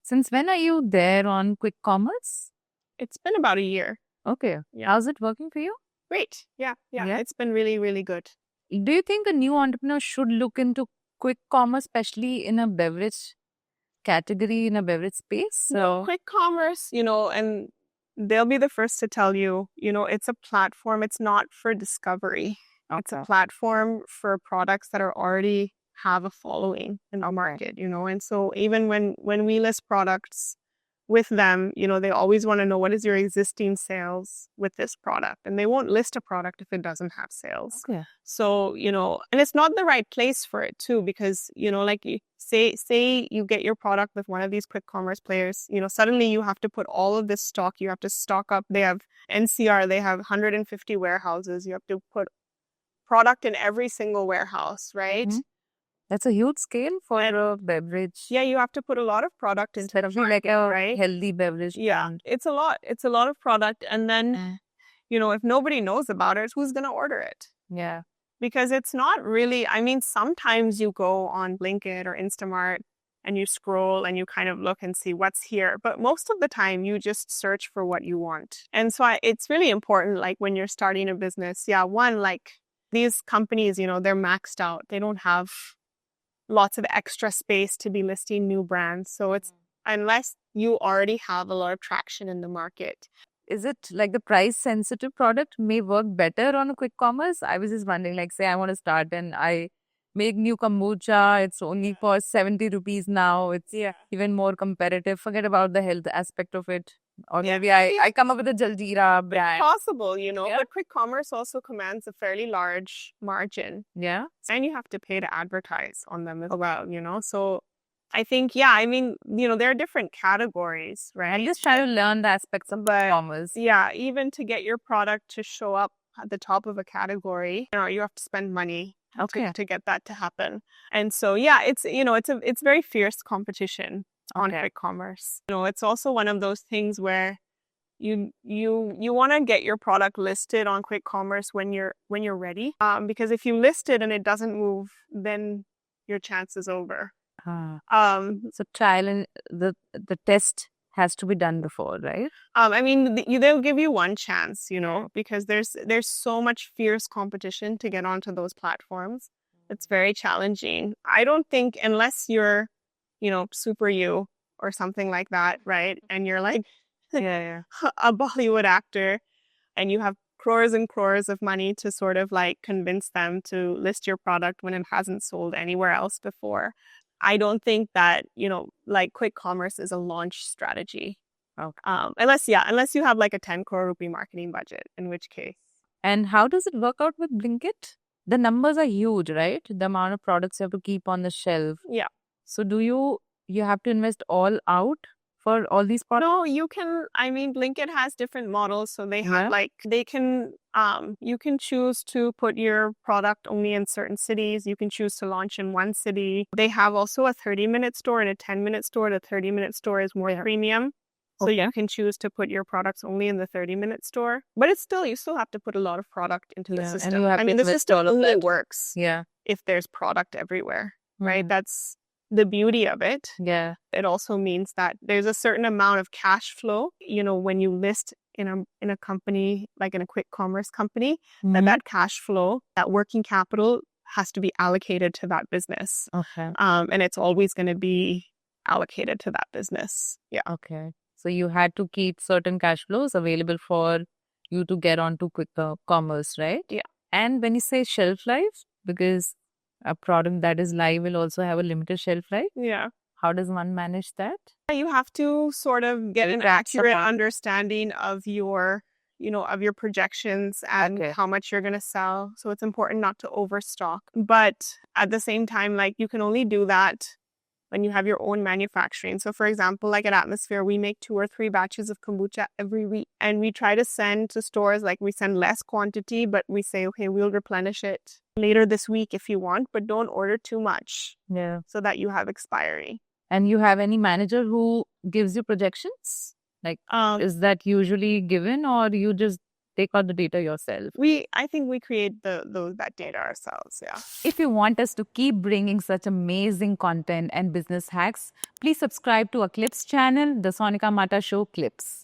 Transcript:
Since when are you there on quick commerce? It's been about a year. Okay. Yeah. How's it working for you? Great. Yeah. Yeah? It's been really, really good. Do you think a new entrepreneur should look into quick commerce, especially in a beverage category, in a beverage space? So quick commerce, and they'll be the first to tell you, it's a platform. It's not for discovery. It's a platform for products that are already have a following in the market, and so even when we list products with them, they always want to know what is your existing sales with this product, and they won't list a product if it doesn't have sales. Okay. So, and it's not the right place for it too, because, like you say you get your product with one of these quick commerce players, suddenly you have to put all of this stock, you have to stock up. They have NCR, they have 150 warehouses. You have to put product in every single warehouse, right? Mhm. That's a huge scale for a beverage. Yeah, you have to put a lot of product instead of Like a right? healthy beverage. Yeah, brand. it's a lot. It's a lot of product. And then, if nobody knows about it, who's going to order it? Yeah. Because it's not really, sometimes you go on Blinkit or Instamart and you scroll and you kind of look and see what's here. But most of the time, you just search for what you want. And so it's really important, like when you're starting a business, like these companies, they're maxed out. They don't have lots of extra space to be listing new brands. So it's unless you already have a lot of traction in the market. Is it like the price sensitive product may work better on a quick commerce? I was just wondering, like, say I want to start and I make new kombucha. It's only for 70 rupees now. It's even more competitive. Forget about the health aspect of it. Or maybe I come up with a Jaljeera brand. Possible, but quick commerce also commands a fairly large margin. Yeah. And you have to pay to advertise on them as well, So I think, there are different categories, right? I'm just trying to learn the aspects of commerce. Yeah, even to get your product to show up at the top of a category, you have to spend money to get that to happen. And so, it's very fierce competition on quick commerce. It's also one of those things where you want to get your product listed on quick commerce when you're ready. Because if you list it and it doesn't move, then your chance is over. So trial and the test has to be done before, right? They'll give you one chance, because there's so much fierce competition to get onto those platforms. It's very challenging. I don't think unless you're, super you or something like that, right? And you're like a Bollywood actor and you have crores and crores of money to sort of like convince them to list your product when it hasn't sold anywhere else before. I don't think that, like quick commerce is a launch strategy. Okay. Unless you have like a 10 crore rupee marketing budget, in which case. And how does it work out with Blinkit? The numbers are huge, right? The amount of products you have to keep on the shelf. Yeah. So do you have to invest all out for all these products? No, you can, Blinkit has different models. So they have you can choose to put your product only in certain cities. You can choose to launch in one city. They have also a 30-minute store and a 10-minute store. The 30-minute store is more premium. So you can choose to put your products only in the 30-minute store. But you still have to put a lot of product into the system. The system only works if there's product everywhere, right? That's the beauty of it. Yeah. It also means that there's a certain amount of cash flow, when you list in a company, like in a quick commerce company, that cash flow, that working capital has to be allocated to that business. Okay. And it's always going to be allocated to that business. Yeah. Okay. So you had to keep certain cash flows available for you to get onto quick commerce, right? Yeah. And when you say shelf life, because a product that is live will also have a limited shelf life. Yeah. How does one manage that? You have to sort of get an accurate understanding of your projections and how much you're going to sell. So it's important not to overstock. But at the same time, like you can only do that when you have your own manufacturing. So for example, like at Atmosphere, we make 2 or 3 batches of kombucha every week. And we try to send to stores, like we send less quantity, but we say, okay, we'll replenish it later this week if you want, but don't order too much. Yeah. So that you have expiry. And you have any manager who gives you projections? Like, is that usually given or you just take out the data yourself? I think we create that data ourselves. Yeah. If you want us to keep bringing such amazing content and business hacks, please subscribe to our Clips channel, the Sonika Matta Show Clips.